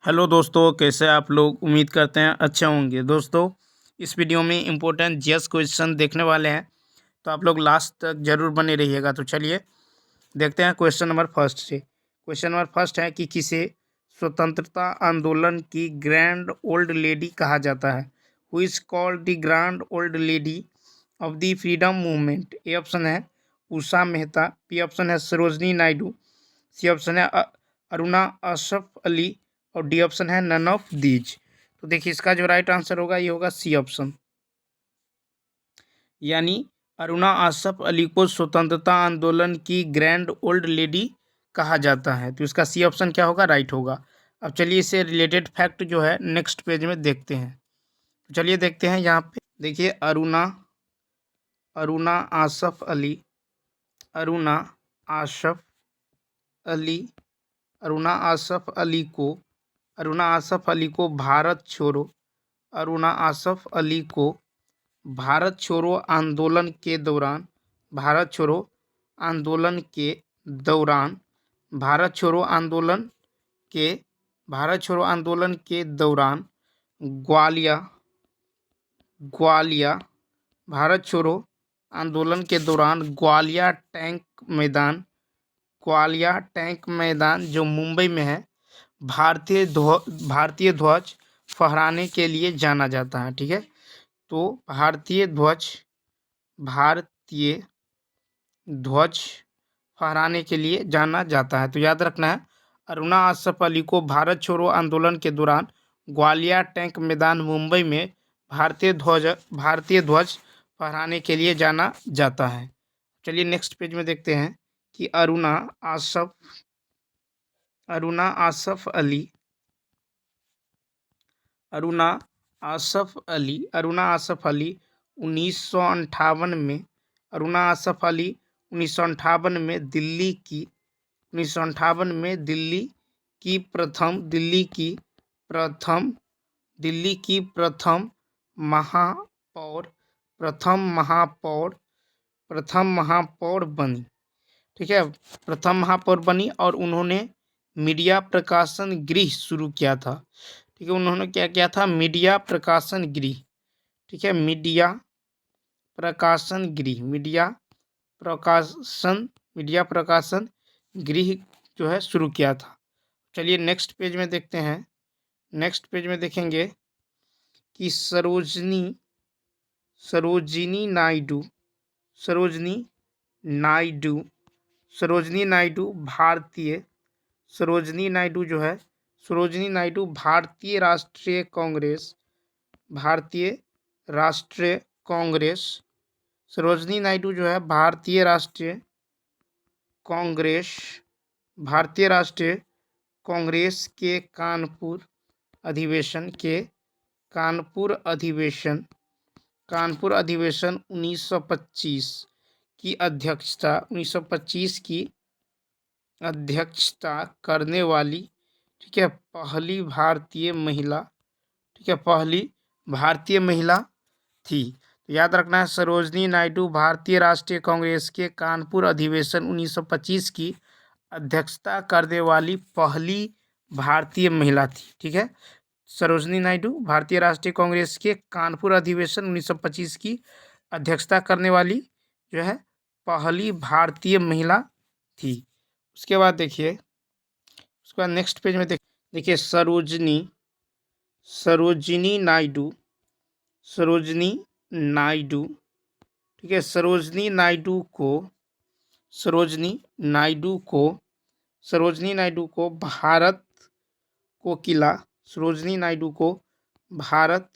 Hello दोस्तों, कैसे आप लोग? उम्मीद करते हैं अच्छे होंगे। दोस्तों, इस वीडियो में इम्पोर्टेंट जीएस क्वेश्चन देखने वाले हैं, तो आप लोग लास्ट तक जरूर बने रहिएगा। तो चलिए देखते हैं क्वेश्चन नंबर फर्स्ट से। क्वेश्चन नंबर फर्स्ट है कि किसे स्वतंत्रता आंदोलन की ग्रैंड ओल्ड लेडी कहा जाता है? Who is called the grand old lady of the freedom movement? A option है उषा मेहता, बी ऑप्शन है सरोजनी नायडू, सी ऑप्शन है अरुणा असफ अली, और डी ऑप्शन है नन ऑफ दीज। तो देखिए, इसका जो राइट आंसर होगा ये होगा सी ऑप्शन, यानी अरुणा आसफ अली को स्वतंत्रता आंदोलन की ग्रैंड ओल्ड लेडी कहा जाता है। तो इसका सी ऑप्शन क्या होगा? राइट होगा। अब चलिए इससे रिलेटेड फैक्ट जो है नेक्स्ट पेज में देखते हैं। तो चलिए देखते हैं। यहाँ पे देखिए, अरुणा अरुणा आसफ अली, अरुणा आसफ अली, अरुणा आसफ अली को अरुणा आसफ अली को भारत छोड़ो अरुणा आसफ अली को भारत छोड़ो आंदोलन के दौरान भारत छोड़ो आंदोलन के दौरान भारत छोड़ो आंदोलन के भारत छोड़ो आंदोलन के दौरान ग्वालिया ग्वालिया भारत छोड़ो आंदोलन के दौरान ग्वालिया टैंक मैदान जो मुंबई में है, भारतीय ध्वज फहराने के लिए जाना जाता है। ठीक है, तो भारतीय ध्वज फहराने के लिए जाना जाता है। तो याद रखना है, अरुणा आसफ अली को भारत छोड़ो आंदोलन के दौरान ग्वालिया टैंक मैदान मुंबई में भारतीय ध्वज फहराने के लिए जाना जाता है। चलिए नेक्स्ट पेज में देखते हैं कि अरुणा आसफ अली अरुणा आसफ अली 1958 में अरुणा आसफ अली 1958 में दिल्ली की प्रथम महापौर बनी। ठीक है, प्रथम महापौर बनी और उन्होंने मीडिया प्रकाशन गृह शुरू किया था। ठीक है, उन्होंने क्या किया था? मीडिया प्रकाशन गृह। ठीक है, मीडिया प्रकाशन गृह जो है शुरू किया था। चलिए नेक्स्ट पेज में देखते हैं। नेक्स्ट पेज में देखेंगे कि सरोजनी नायडू भारतीय राष्ट्रीय कांग्रेस सरोजनी नायडू जो है भारतीय राष्ट्रीय कांग्रेस के कानपुर अधिवेशन 1925 की अध्यक्षता करने वाली, ठीक है, पहली भारतीय महिला थी। तो याद रखना है, सरोजनी नायडू भारतीय राष्ट्रीय कांग्रेस के कानपुर अधिवेशन 1925 की अध्यक्षता करने वाली पहली भारतीय महिला थी। ठीक है, सरोजनी नायडू भारतीय राष्ट्रीय कांग्रेस के कानपुर अधिवेशन 1925 की अध्यक्षता करने वाली जो है पहली भारतीय महिला थी। उसके बाद देखिए, उसके बाद नेक्स्ट पेज में देखिए सरोजनी नायडू, ठीक है, सरोजनी नायडू को भारत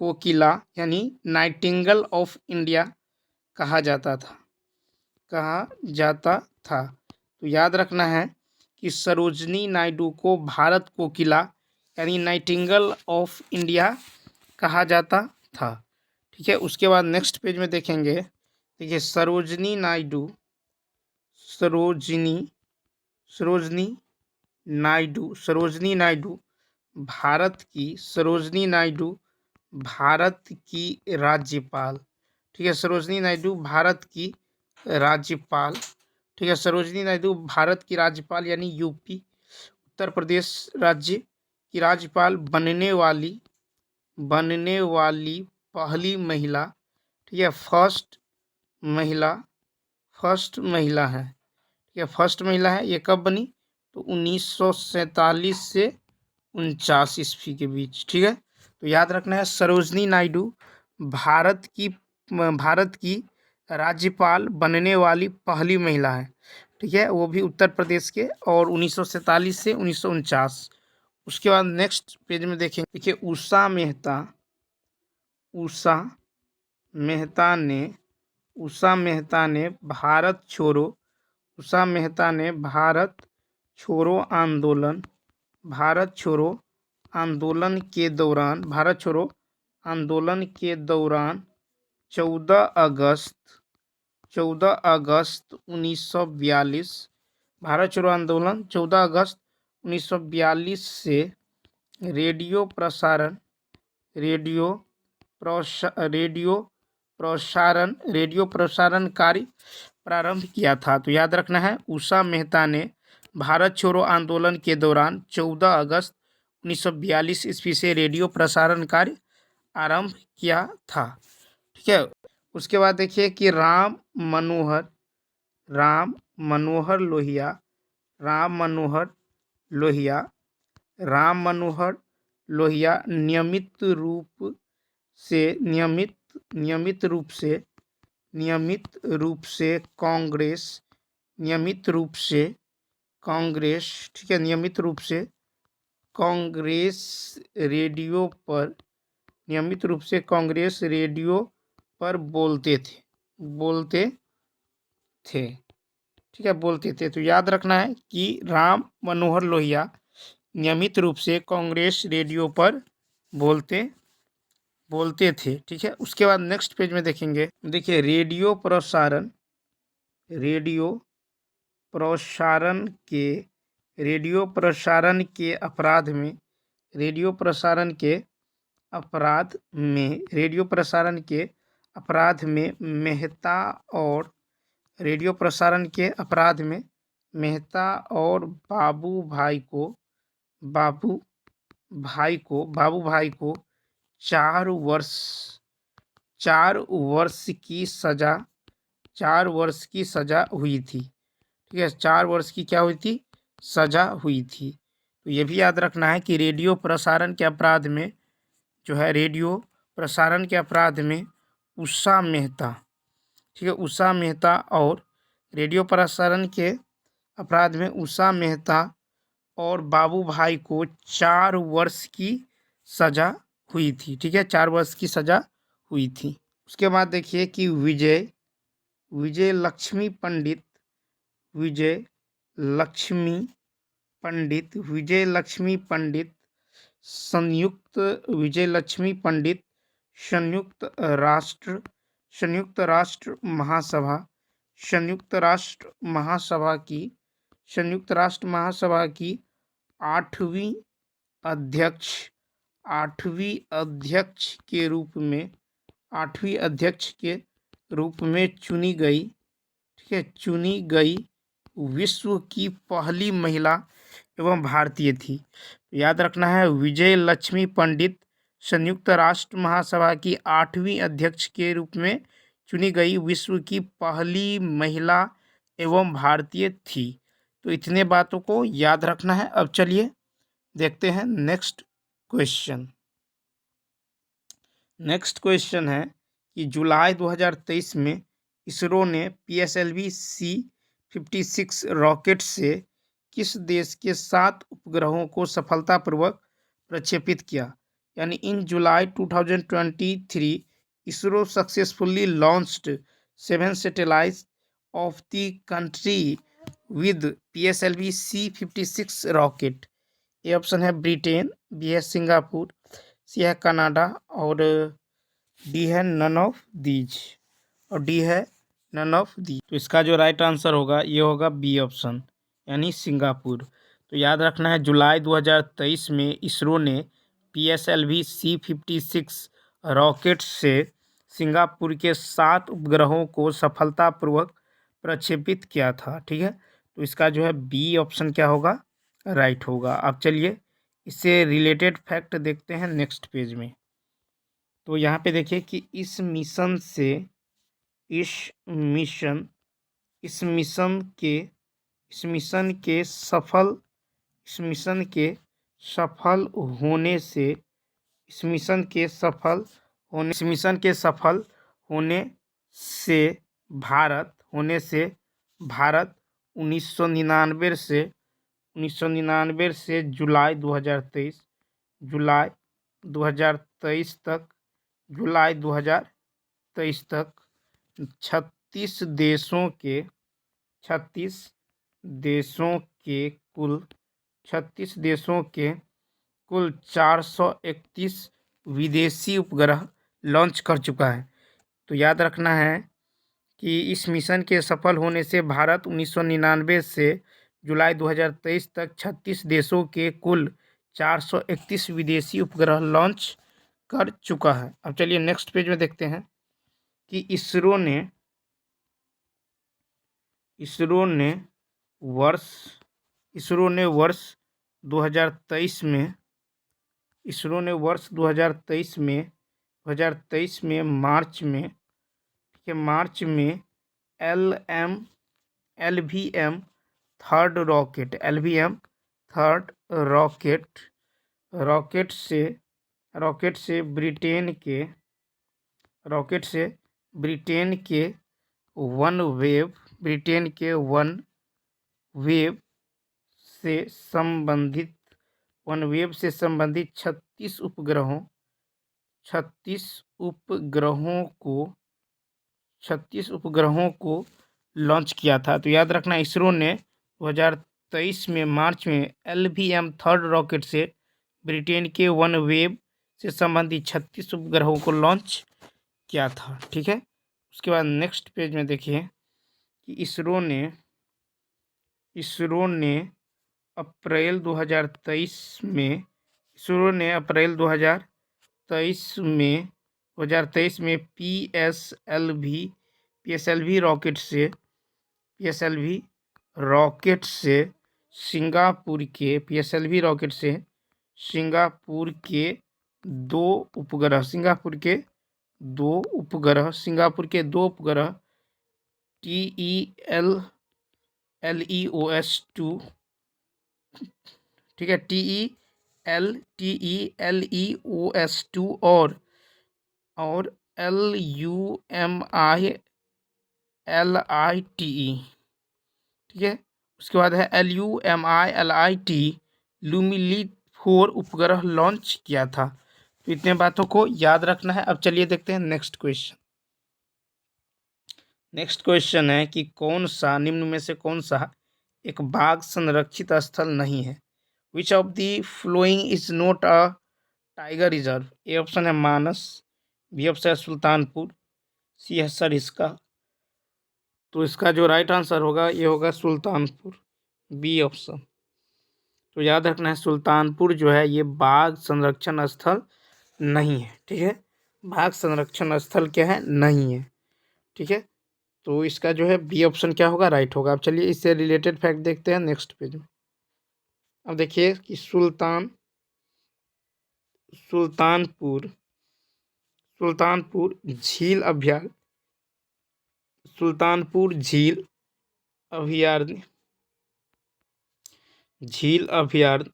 कोकिला यानी नाइटिंगेल ऑफ इंडिया कहा जाता था। तो याद रखना है कि सरोजनी नायडू को भारत कोकिला यानी नाइटिंगेल ऑफ इंडिया कहा जाता था। ठीक है, उसके बाद नेक्स्ट पेज में देखेंगे। देखिए सरोजनी नायडू भारत की राज्यपाल। ठीक है, सरोजनी नायडू भारत की राज्यपाल। ठीक है, सरोजनी नायडू भारत की राज्यपाल यानी यूपी उत्तर प्रदेश राज्य की राज्यपाल बनने वाली पहली महिला, ठीक है, फर्स्ट महिला है, ठीक है, फर्स्ट महिला है। ये कब बनी? तो 1947 से 49 ईस्वी के बीच, ठीक है। तो याद रखना है सरोजनी नायडू भारत की राज्यपाल बनने वाली पहली महिला है, ठीक है, वो भी उत्तर प्रदेश के, और 1947 से 1949। उसके बाद नेक्स्ट पेज में देखेंगे, देखिए उषा मेहता ने भारत छोड़ो आंदोलन के दौरान 14 अगस्त 1942, भारत छोड़ो आंदोलन 14 अगस्त 1942 से रेडियो प्रसारण कार्य प्रारंभ किया था। तो याद रखना है उषा मेहता ने भारत छोड़ो आंदोलन के दौरान 14 अगस्त 1942 ईस्वी से रेडियो प्रसारण कार्य आरंभ किया था, ठीक है। उसके बाद देखिए कि राम मनोहर लोहिया नियमित रूप से कांग्रेस, ठीक है, नियमित रूप से कांग्रेस रेडियो पर बोलते थे, ठीक है, बोलते थे। तो याद रखना है कि राम मनोहर लोहिया नियमित रूप से कांग्रेस रेडियो पर बोलते थे, ठीक है। उसके बाद नेक्स्ट पेज में देखेंगे, देखिए रेडियो प्रसारण के अपराध में मेहता और बाबू भाई को 4 वर्ष की सजा हुई थी, ठीक है, 4 वर्ष की क्या हुई थी? सजा हुई थी। तो ये भी याद रखना है कि रेडियो प्रसारण के अपराध में उषा मेहता, ठीक है, उषा मेहता, और रेडियो प्रसारण के अपराध में उषा मेहता और बाबू भाई को 4 वर्ष की सजा हुई थी, ठीक है, 4 वर्ष की सजा हुई थी। उसके बाद देखिए कि विजय लक्ष्मी पंडित संयुक्त राष्ट्र महासभा की 8वीं अध्यक्ष के रूप में चुनी गई, ठीक है, विश्व की पहली महिला एवं भारतीय थी। तो याद रखना है विजय लक्ष्मी पंडित संयुक्त राष्ट्र महासभा की 8वीं अध्यक्ष के रूप में चुनी गई विश्व की पहली महिला एवं भारतीय थी। तो इतने बातों को याद रखना है। अब चलिए देखते हैं नेक्स्ट क्वेश्चन है कि जुलाई 2023 में इसरो ने PSLV C56 रॉकेट से किस देश के 7 उपग्रहों को सफलतापूर्वक प्रक्षेपित किया? यानी इन जुलाई 2023 ISRO successfully launched 7 satellites of the country with PSLV C56 rocket. A option है ब्रिटेन, बी है सिंगापुर, सी है कनाडा, और डी है नन ऑफ दीज। तो इसका जो राइट आंसर होगा ये होगा बी ऑप्शन, यानी सिंगापुर। तो याद रखना है जुलाई 2023 में इसरो ने PSLV C56 रॉकेट से सिंगापुर के 7 उपग्रहों को सफलतापूर्वक प्रक्षेपित किया था, ठीक है। तो इसका जो है बी ऑप्शन क्या होगा? राइट होगा। अब चलिए इससे रिलेटेड फैक्ट देखते हैं नेक्स्ट पेज में। तो यहाँ पे देखिए कि इस मिशन इस मिशन के इस मिशन के सफल इस मिशन के सफल होने से इस मिशन के सफल होने से भारत 1999 से जुलाई 2023 तक 36 देशों के कुल 431 विदेशी उपग्रह लॉन्च कर चुका है। तो याद रखना है कि इस मिशन के सफल होने से भारत 1999 से जुलाई 2023 तक 36 देशों के कुल 431 विदेशी उपग्रह लॉन्च कर चुका है। अब चलिए नेक्स्ट पेज में देखते हैं कि इसरो ने वर्ष 2023 में मार्च में LVM थर्ड रॉकेट से ब्रिटेन के वन वेव से संबंधित 36 उपग्रहों को लॉन्च किया था। तो याद रखना इसरो ने 2023 में मार्च में LVM थर्ड रॉकेट से ब्रिटेन के वन वेव से संबंधित 36 उपग्रहों को लॉन्च किया था। ठीक है, उसके बाद नेक्स्ट पेज में देखिए कि इसरो ने अप्रैल 2023 में PSLV रॉकेट से सिंगापुर के दो उपग्रह TELEOS-2, ठीक है, TELEOS-2 और LUMI-LITE, ठीक है। उसके बाद है LUMI-LITE लूमिलीट 4 उपग्रह लॉन्च किया था। तो इतने बातों को याद रखना है। अब चलिए देखते हैं नेक्स्ट क्वेश्चन है कि निम्न में से कौन सा एक बाघ संरक्षित स्थल नहीं है। Which of the following is not a tiger reserve. A option है मानस, बी ऑप्शन है सुल्तानपुर, सी है सरिस्का। तो इसका जो राइट आंसर होगा ये होगा सुल्तानपुर, बी ऑप्शन। तो याद रखना है सुल्तानपुर जो है ये बाघ संरक्षण स्थल नहीं है। ठीक है, बाघ संरक्षण स्थल क्या है, नहीं है। ठीक है, तो इसका जो है बी ऑप्शन क्या होगा, राइट होगा। अब चलिए इससे रिलेटेड फैक्ट देखते हैं नेक्स्ट पेज में। अब देखिए कि सुल्तानपुर झील अभयारण्य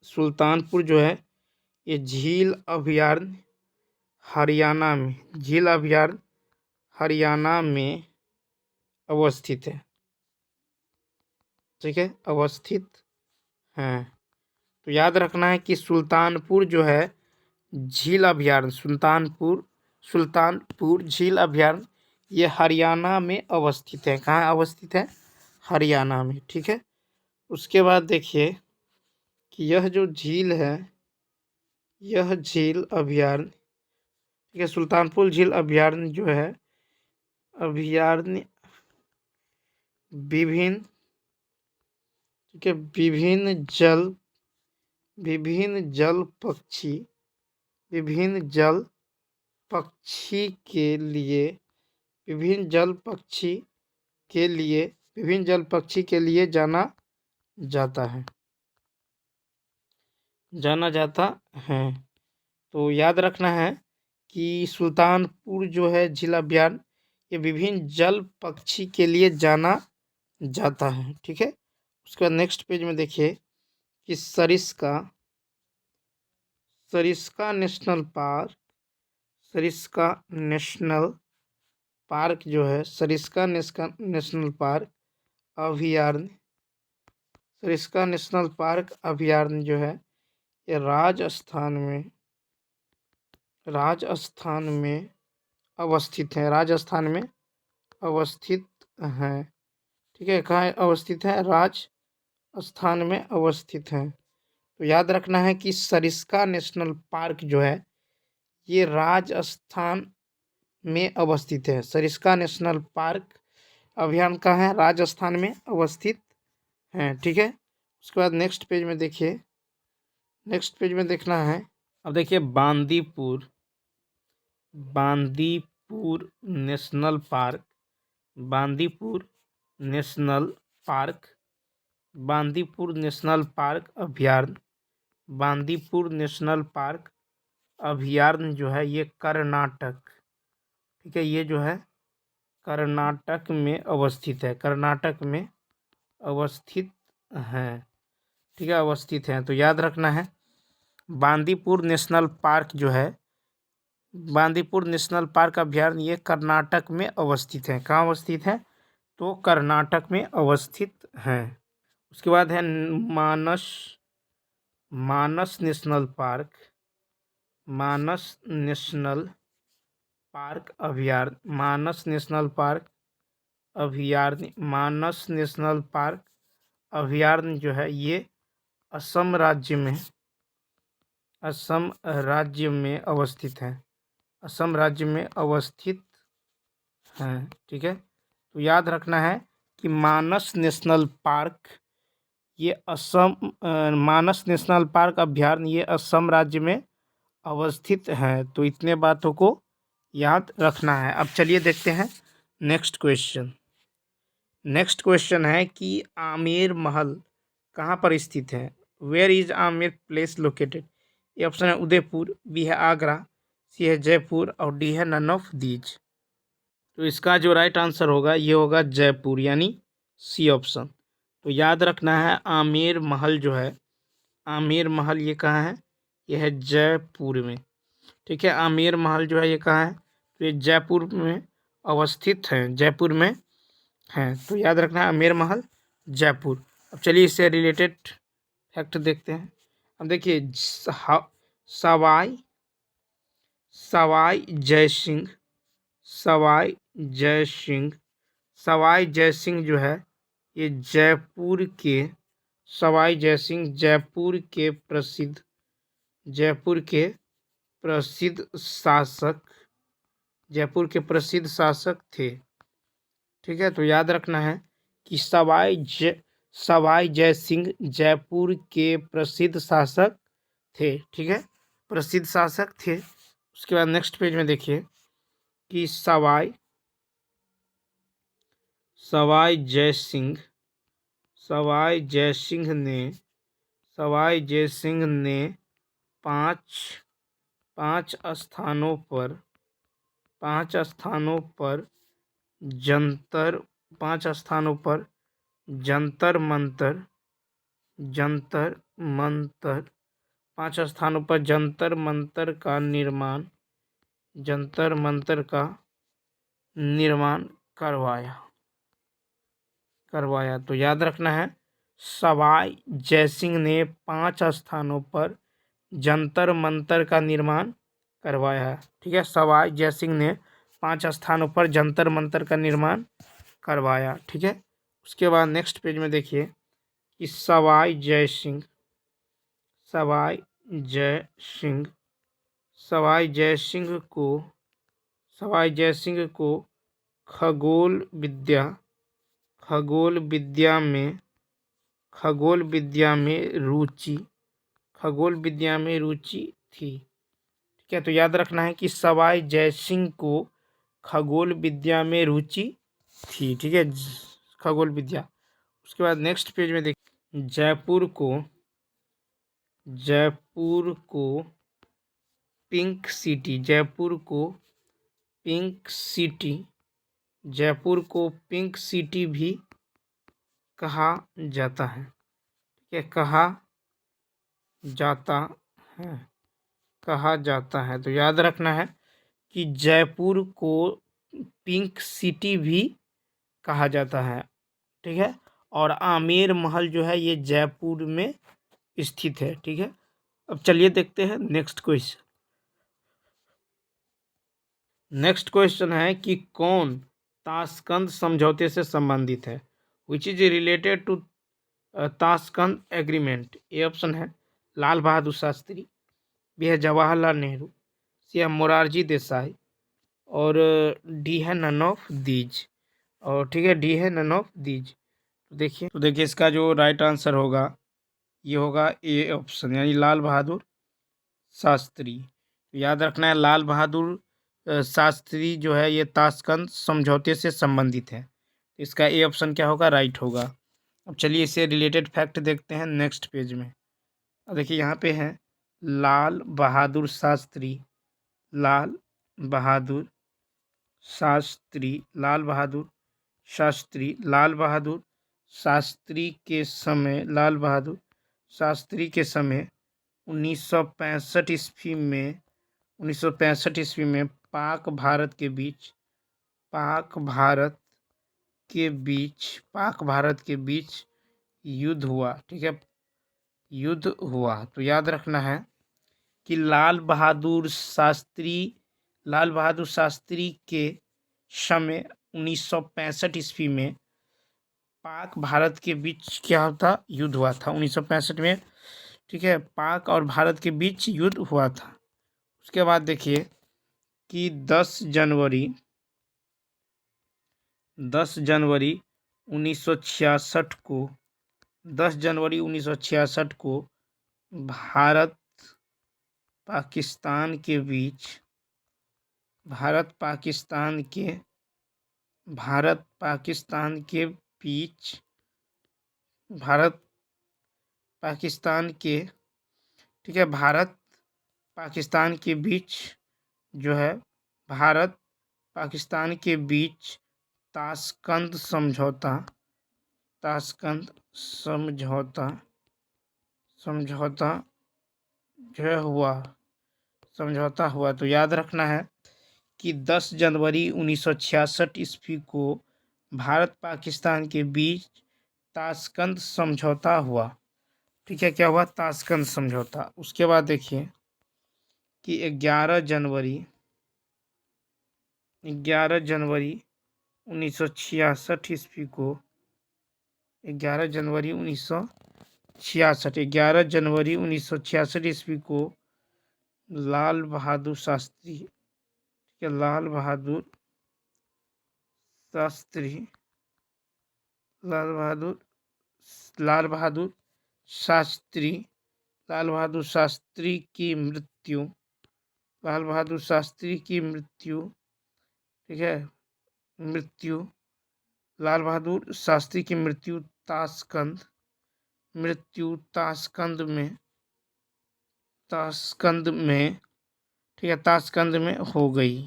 सुल्तानपुर जो है ये झील अभयारण्य हरियाणा में अवस्थित है। ठीक है, अवस्थित है। तो याद रखना है कि सुल्तानपुर जो है झील अभयारण्य सुल्तानपुर झील अभयारण्य ये हरियाणा में अवस्थित है। कहाँ अवस्थित है, हरियाणा में। ठीक है, उसके बाद देखिए कि यह जो झील है यह झील अभयारण्य, ठीक है, सुल्तानपुर झील अभयारण्य जो है अभयारण्य विभिन्न, ठीक है, विभिन्न जल पक्षी के लिए जाना जाता है। जाना जाता है। तो याद रखना है कि सुल्तानपुर जो है झील अभयारण्य, ये विभिन्न जल पक्षी के लिए जाना जाता है। ठीक है, उसके बाद नेक्स्ट पेज में देखिए कि Sariska national park, Sariska national park जो है, सरिस्का नेशनल पार्क अभयारण्य, सरिस्का नेशनल पार्क अभयारण्य जो है ये राजस्थान में अवस्थित है, राजस्थान में अवस्थित है। ठीक है, कहाँ अवस्थित है? राजस्थान में अवस्थित है। तो याद रखना है कि सरिस्का नेशनल पार्क जो है ये राजस्थान में अवस्थित है। सरिस्का नेशनल पार्क अभयारण्य कहाँ है? राजस्थान में अवस्थित है। ठीक है, उसके बाद नेक्स्ट पेज में देखिए, नेक्स्ट पेज में देखना है, अब देखिए Bandipur national park, Bandipur national park, Bandipur national park अभयारण्य, बांदीपुर नेशनल पार्क अभयारण्य जो है ये कर्नाटक, ठीक है, ये जो है कर्नाटक में अवस्थित है, कर्नाटक में अवस्थित है। ठीक है, अवस्थित है। तो याद रखना है बांदीपुर नेशनल पार्क जो है, बांदीपुर नेशनल पार्क अभयारण्य ये कर्नाटक में अवस्थित है। कहाँ अवस्थित है? तो कर्नाटक में अवस्थित है। उसके बाद है मानस नेशनल पार्क, मानस नेशनल पार्क अभयारण्य, मानस नेशनल पार्क अभयारण्य, मानस नेशनल पार्क अभयारण्य जो है ये असम राज्य में, असम राज्य में अवस्थित है, असम राज्य में अवस्थित है। ठीक है, तो याद रखना है कि मानस नेशनल पार्क ये मानस नेशनल पार्क अभयारण्य ये असम राज्य में अवस्थित है। तो इतने बातों को याद रखना है। अब चलिए देखते हैं नेक्स्ट क्वेश्चन। नेक्स्ट क्वेश्चन है कि आमेर महल कहाँ पर स्थित है? Where is Amer place located? ये ऑप्शन है उदयपुर, बी है आगरा, सी है जयपुर और डी है नन ऑफ दीज। तो इसका जो राइट आंसर होगा ये होगा जयपुर, यानी सी ऑप्शन। तो याद रखना है आमेर महल जो है, आमेर महल ये कहाँ है? ये है जयपुर में। ठीक है, आमेर महल जो है ये कहाँ है? तो ये जयपुर में अवस्थित है, जयपुर में है। तो याद रखना है आमेर महल जयपुर। अब चलिए इससे रिलेटेड फैक्ट देखते हैं। अब देखिए सवाई जय सिंह, सवाई जय सिंह, सवाई जय सिंह जो है ये जयपुर के, सवाई जय सिंह जयपुर के प्रसिद्ध शासक, जयपुर के प्रसिद्ध शासक थे। ठीक है, तो याद रखना है कि सवाई जय सिंह जयपुर के प्रसिद्ध शासक थे। ठीक है, प्रसिद्ध शासक थे। उसके बाद नेक्स्ट पेज में देखिए कि सवाई जय सिंह, सवाई जय सिंह ने पांच स्थानों पर जंतर मंतर, पांच स्थानों पर जंतर मंतर का निर्माण करवाया। तो याद रखना है सवाई जय सिंह ने 5 स्थानों पर जंतर मंतर का निर्माण करवाया। ठीक है, सवाई जय सिंह ने 5 स्थानों पर जंतर मंतर का निर्माण करवाया। ठीक है, उसके बाद नेक्स्ट पेज में देखिए कि सवाई जय सिंह को खगोल विद्या में रुचि थी। ठीक है, तो याद रखना है कि सवाई जय सिंह को खगोल विद्या में रुचि थी। ठीक है, खगोल विद्या। उसके बाद नेक्स्ट पेज में देखिए जयपुर को जयपुर को पिंक सिटी, जयपुर को पिंक सिटी, जयपुर को पिंक सिटी भी कहा जाता है। ठीक है, कहा जाता है, कहा जाता है। तो याद रखना है कि जयपुर को पिंक सिटी भी कहा जाता है। ठीक है, और आमेर महल जो है ये जयपुर में स्थित है। ठीक है, अब चलिए देखते हैं नेक्स्ट क्वेश्चन। नेक्स्ट क्वेश्चन है कि कौन ताशकंद समझौते से संबंधित है, which is related to Tashkent agreement. A option है लाल बहादुर शास्त्री, बी है जवाहरलाल नेहरू, सी है मोरारजी देसाई, और डी है नन ऑफ दीज। और ठीक है, डी है नन ऑफ दीज। तो देखिए इसका जो राइट आंसर होगा ये होगा ए ऑप्शन, यानी लाल बहादुर शास्त्री। तो याद रखना है लाल बहादुर शास्त्री जो है ये ताशकंद समझौते से संबंधित है। इसका ए ऑप्शन क्या होगा, राइट होगा। अब चलिए इससे रिलेटेड फैक्ट देखते हैं नेक्स्ट पेज में। अब देखिए यहाँ पे है लाल बहादुर शास्त्री, लाल बहादुर शास्त्री, लाल बहादुर शास्त्री, लाल बहादुर शास्त्री के समय, लाल बहादुर शास्त्री के समय 1965 ईस्वी में 1965 ईस्वी में पाक भारत के बीच, पाक भारत के बीच युद्ध हुआ। ठीक है, युद्ध हुआ। तो याद रखना है कि लाल बहादुर शास्त्री के समय 1965 ईस्वी में पाक भारत के बीच क्या होता, युद्ध हुआ था 1965 में। ठीक है, पाक और भारत के बीच युद्ध हुआ था। उसके बाद देखिए कि 10 जनवरी 1966 को 10 जनवरी 1966 को भारत पाकिस्तान के बीच भारत पाकिस्तान के बीच जो है भारत पाकिस्तान के बीच ताशकंद समझौता जो है समझौता हुआ। तो याद रखना है कि 10 जनवरी 1966 ईस्वी को भारत पाकिस्तान के बीच ताशकंद समझौता हुआ। ठीक है, क्या हुआ, ताशकंद समझौता। उसके बाद देखिए कि 11 जनवरी 1966 ईस्वी को 11 जनवरी 1966 ईस्वी को लाल बहादुर शास्त्री, ठीक है, लाल बहादुर शास्त्री की मृत्यु, ठीक है, लाल बहादुर शास्त्री की मृत्यु ताशकंद में हो गई।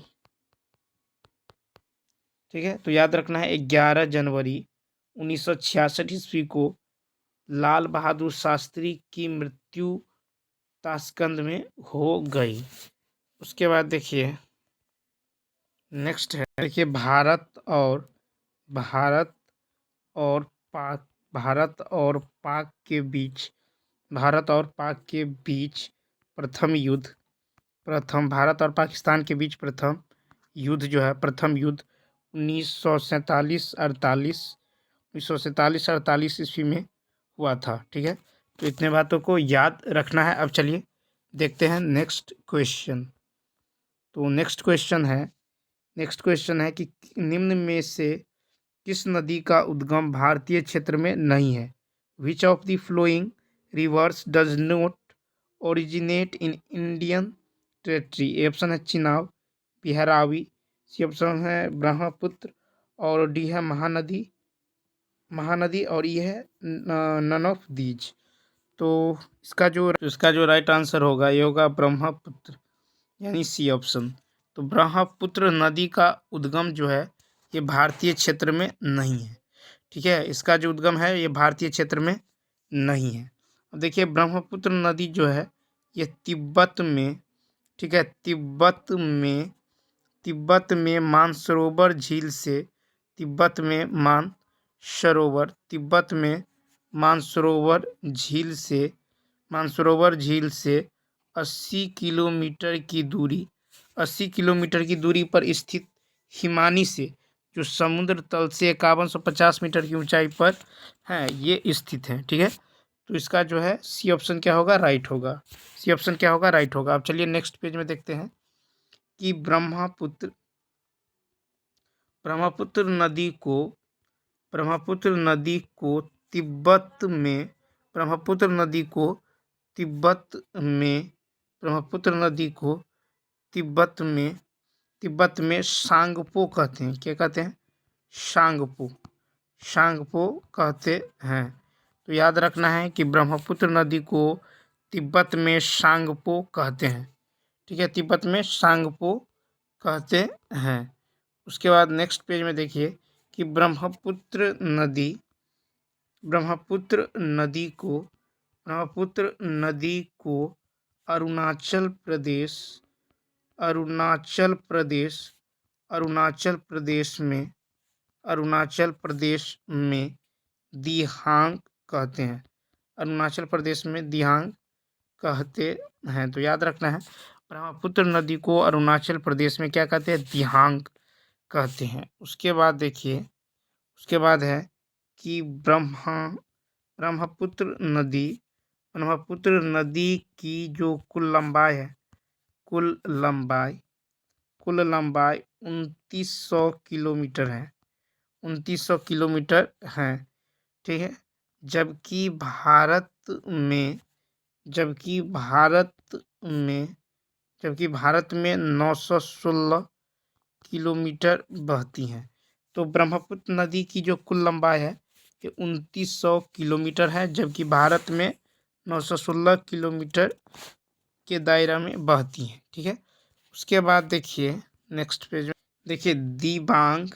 ठीक है, तो याद रखना है 11 जनवरी 1966 ईस्वी को लाल बहादुर शास्त्री की मृत्यु ताशकंद में हो गई। उसके बाद देखिए नेक्स्ट है, देखिए भारत और पाक के बीच भारत और पाकिस्तान के बीच प्रथम युद्ध जो है, प्रथम युद्ध 1947-48 ईस्वी में हुआ था। ठीक है, तो इतने बातों को याद रखना है। अब चलिए देखते हैं नेक्स्ट क्वेश्चन। तो नेक्स्ट क्वेश्चन है कि निम्न में से किस नदी का उद्गम भारतीय क्षेत्र में नहीं है। Which of the flowing rivers does not originate in Indian territory. A option है चिनाब, बी है रावी, सी ऑप्शन है ब्रह्मपुत्र, और डी है महानदी, और ये है नन ऑफ दीज। तो इसका जो राइट आंसर होगा ये होगा ब्रह्मपुत्र, यानी सी ऑप्शन। तो ब्रह्मपुत्र नदी का उद्गम जो है ये भारतीय क्षेत्र में नहीं है, ठीक है। इसका जो उद्गम है ये भारतीय क्षेत्र में नहीं है। अब देखिए ब्रह्मपुत्र नदी जो है ये तिब्बत में, ठीक है, तिब्बत में मानसरोवर झील से, मानसरोवर झील से 80 किलोमीटर की दूरी पर स्थित हिमानी से, जो समुद्र तल से 5150 मीटर की ऊंचाई पर है, ये स्थित है, ठीक है। तो इसका जो है सी ऑप्शन क्या होगा, राइट होगा। सी ऑप्शन क्या होगा, राइट होगा। अब चलिए नेक्स्ट पेज में देखते हैं कि ब्रह्मपुत्र नदी को ब्रह्मपुत्र नदी को तिब्बत में ब्रह्मपुत्र नदी को तिब्बत में ब्रह्मपुत्र नदी को तिब्बत में सांगपो कहते हैं। क्या कहते हैं? सांगपो कहते हैं। तो याद रखना है कि ब्रह्मपुत्र नदी को तिब्बत में सांगपो कहते हैं, ठीक है, तिब्बत में सांगपो कहते हैं। उसके बाद नेक्स्ट पेज में देखिए कि ब्रह्मपुत्र नदी को अरुणाचल प्रदेश में दिहांग कहते हैं। अरुणाचल प्रदेश में दिहांग कहते हैं। तो याद रखना है ब्रह्मपुत्र नदी को अरुणाचल प्रदेश में क्या कहते हैं, दिहांग कहते हैं। उसके बाद देखिए, उसके बाद है कि ब्रह्मपुत्र नदी की जो कुल लंबाई है, कुल लंबाई 2900 किलोमीटर है, 2900 किलोमीटर है, ठीक है। जबकि भारत में 916 किलोमीटर बहती हैं। तो ब्रह्मपुत्र नदी की जो कुल लंबाई है ये 2900 किलोमीटर है, जबकि भारत में 916 किलोमीटर के दायरा में बहती हैं, ठीक है। उसके बाद देखिए नेक्स्ट पेज में देखिए दिबांग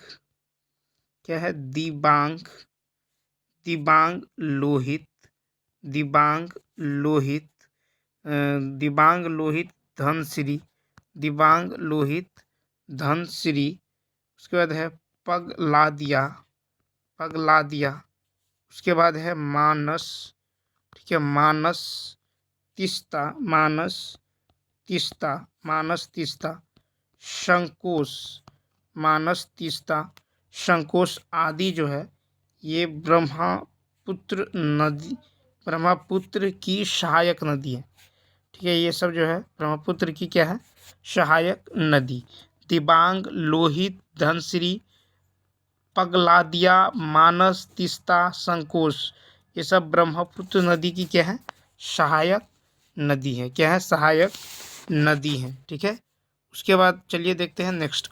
क्या है, दिबांग लोहित धनसिरी। उसके बाद है पगलादिया। उसके बाद है मानस, ठीक है, मानस तीस्ता, शंकोश आदि जो है ये ब्रह्मपुत्र की सहायक नदी है, ठीक है। ये सब जो है ब्रह्मपुत्र की क्या है, सहायक नदी। दिबांग, लोहित, धनसिरी, पगलादिया, मानस, तीस्ता, संकोश, ये सब ब्रह्मपुत्र नदी की क्या है, सहायक नदी है। क्या है, सहायक नदी है, ठीक है। उसके बाद चलिए देखते हैं नेक्स्ट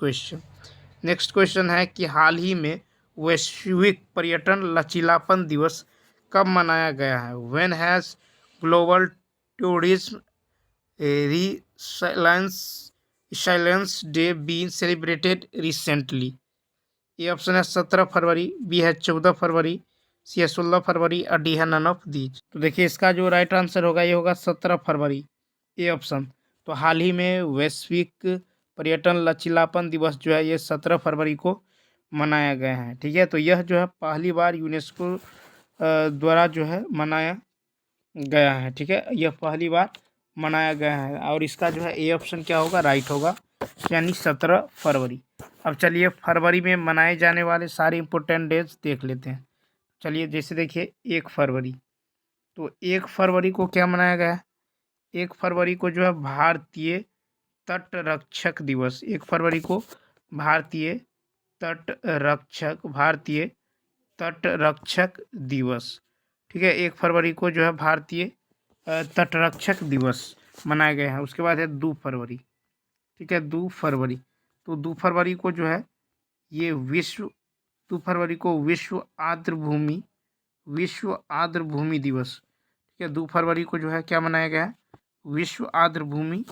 क्वेश्चन है कि हाल ही में वैश्विक पर्यटन लचीलापन दिवस कब मनाया गया है। When has global tourism resilience day been celebrated recently. A option है 17 फरवरी, बी है 14 फरवरी, सी है 16 फरवरी और डी है नन ऑफ दीज। तो देखिए इसका जो राइट आंसर होगा ये होगा 17 फरवरी, ए ऑप्शन। तो हाल ही में वैश्विक पर्यटन लचीलापन दिवस जो है ये 17 फरवरी को मनाया गया है, ठीक है। तो यह जो है पहली बार यूनेस्को द्वारा जो है मनाया गया है, ठीक है, यह पहली बार मनाया गया है। और इसका जो है ए ऑप्शन क्या होगा, राइट होगा, यानी 17 फरवरी। अब चलिए फरवरी में मनाए जाने वाले सारे इम्पोर्टेंट डेज देख लेते हैं। चलिए जैसे देखिए 1 फरवरी, तो 1 फरवरी को क्या मनाया गया है, 1 फरवरी को जो है भारतीय तटरक्षक दिवस। 1 फरवरी को भारतीय तटरक्षक दिवस, ठीक है। 1 फरवरी को जो है भारतीय तटरक्षक दिवस मनाया गया है। उसके बाद है 2 फरवरी, ठीक है, 2 फरवरी। तो 2 फरवरी को जो है ये 2 फरवरी को विश्व आर्द्र भूमि दिवस, ठीक ठीक है। 2 फरवरी को जो है क्या मनाया गया है, विश्व आर्द्र भूमि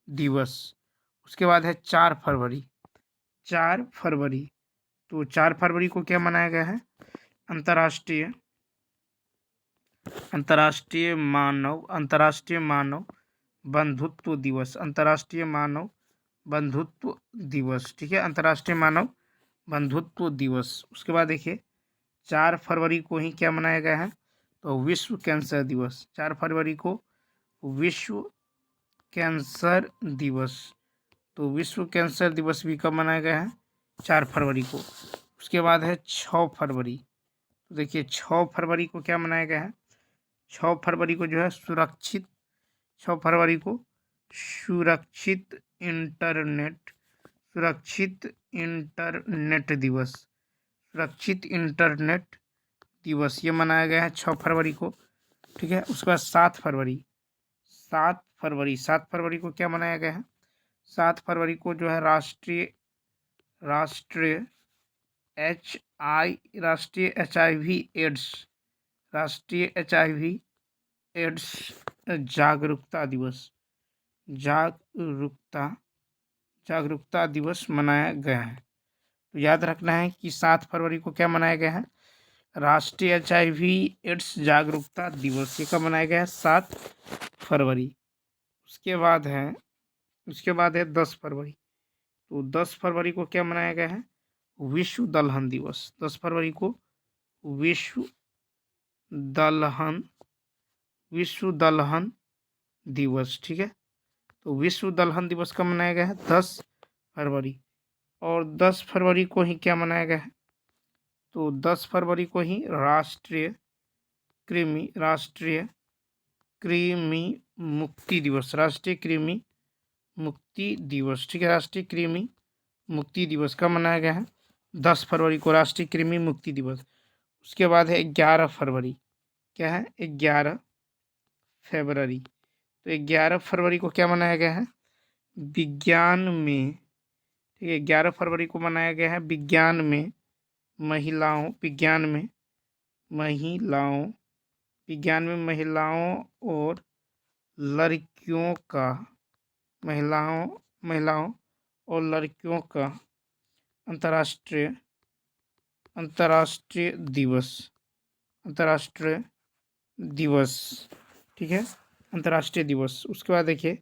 दिवस। उसके बाद है 4 फरवरी, 4 फरवरी, तो 4 फरवरी को क्या मनाया गया है, अंतर्राष्ट्रीय मानव बंधुत्व दिवस, अंतर्राष्ट्रीय मानव बंधुत्व दिवस, ठीक है, अंतर्राष्ट्रीय मानव बंधुत्व दिवस। उसके बाद देखिए 4 फरवरी को ही क्या मनाया गया है, तो विश्व कैंसर दिवस, 4 फरवरी को विश्व कैंसर दिवस। तो विश्व कैंसर दिवस भी कब मनाया गया है, 4 फरवरी को। उसके बाद है 6 फरवरी, तो देखिए 6 फरवरी को क्या मनाया गया है, 6 फरवरी को जो है 6 फरवरी को सुरक्षित इंटरनेट दिवस, सुरक्षित इंटरनेट दिवस ये मनाया गया है 6 फरवरी को, ठीक है। उसके बाद 7 फरवरी को क्या मनाया गया है, 7 फरवरी को जो है राष्ट्रीय एड्स जागरूकता दिवस मनाया गया है। तो याद रखना है कि 7 फरवरी को क्या मनाया गया है, राष्ट्रीय HIV एड्स जागरूकता दिवस, ये कब मनाया गया है, 7 फरवरी। उसके बाद है 10 फरवरी, तो 10 फरवरी को क्या मनाया गया है, विश्व दलहन दिवस, 10 फरवरी को विश्व दलहन दिवस, ठीक है। तो विश्व दलहन दिवस कब मनाया गया है, 10 फरवरी। और 10 फरवरी को ही क्या मनाया गया है, तो 10 फरवरी को ही राष्ट्रीय कृमि मुक्ति दिवस, राष्ट्रीय कृमि मुक्ति दिवस, ठीक है, राष्ट्रीय कृमि मुक्ति दिवस कब मनाया गया है, 10 फरवरी को राष्ट्रीय कृमि मुक्ति दिवस। उसके बाद है 11 फरवरी, क्या है, 11 फरवरी, तो 11 फरवरी को क्या मनाया गया है, विज्ञान में, ठीक है, 11 फरवरी को मनाया गया है विज्ञान में महिलाओं और लड़कियों का अंतर्राष्ट्रीय दिवस, ठीक है, अंतर्राष्ट्रीय दिवस। उसके बाद देखिए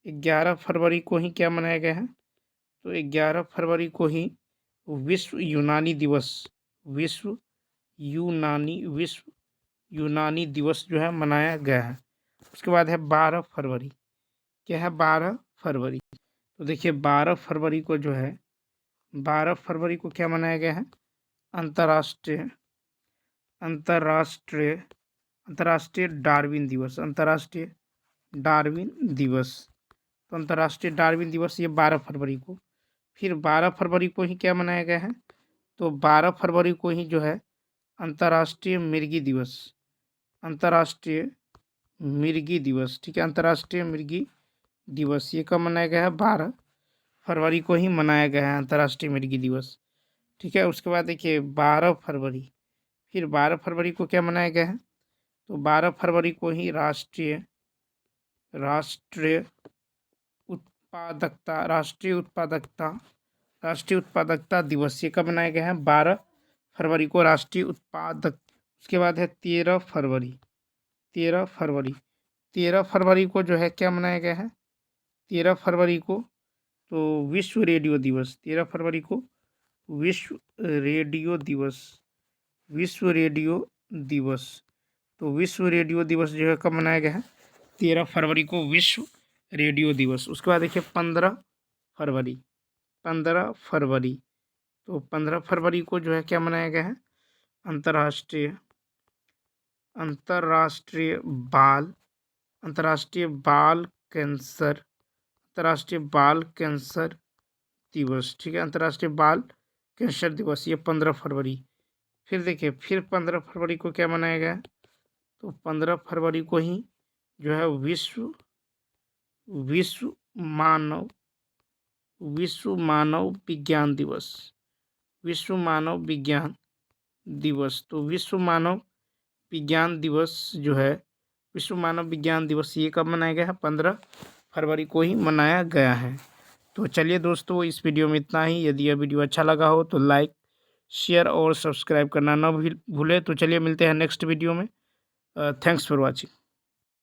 11 फरवरी को ही क्या मनाया गया है, तो 11 फरवरी को ही विश्व यूनानी दिवस जो है मनाया गया है। उसके बाद है 12 फरवरी, क्या है, 12 फरवरी, तो देखिए 12 फरवरी को जो है 12 फरवरी को क्या मनाया गया है, अंतर्राष्ट्रीय डार्विन दिवस, अंतर्राष्ट्रीय डार्विन दिवस। तो अंतर्राष्ट्रीय डार्विन दिवस ये 12 फरवरी को। फिर 12 फरवरी को ही क्या मनाया गया है, तो 12 फरवरी को ही जो है अंतर्राष्ट्रीय मिर्गी दिवस, ठीक है, अंतर्राष्ट्रीय मिर्गी दिवस ये कब मनाया गया है, 12 फरवरी को ही मनाया गया है अंतर्राष्ट्रीय मिर्गी दिवस, ठीक है। उसके बाद देखिए 12 फरवरी, फिर 12 फरवरी को क्या मनाया गया है, तो 12 फरवरी को ही राष्ट्रीय उत्पादकता दिवस ये कब मनाया गया है, 12 फरवरी को राष्ट्रीय उत्पादक। उसके बाद है 13 फरवरी को जो है क्या मनाया गया है, 13 फरवरी को तो विश्व रेडियो दिवस, 13 फरवरी को विश्व रेडियो दिवस। तो विश्व रेडियो दिवस जो है कब मनाया गया है, 13 फरवरी को विश्व रेडियो दिवस। उसके बाद देखिए 15 फरवरी, तो 15 फरवरी को जो है क्या मनाया गया है, अंतर्राष्ट्रीय बाल कैंसर दिवस, ठीक है, अंतर्राष्ट्रीय बाल कैंसर दिवस ये 15 फरवरी। फिर देखिए 15 फरवरी को क्या मनाया गया, तो 15 फरवरी को ही जो है विश्व मानव विज्ञान दिवस, तो विश्व मानव विज्ञान दिवस जो है विश्व मानव विज्ञान दिवस ये कब मनाया गया है? 15 फरवरी को ही मनाया गया है। तो चलिए दोस्तों, इस वीडियो में इतना ही। यदि यह वीडियो अच्छा लगा हो तो लाइक, शेयर और सब्सक्राइब करना ना भूलें। तो चलिए मिलते हैं नेक्स्ट वीडियो में। Thanks for watching.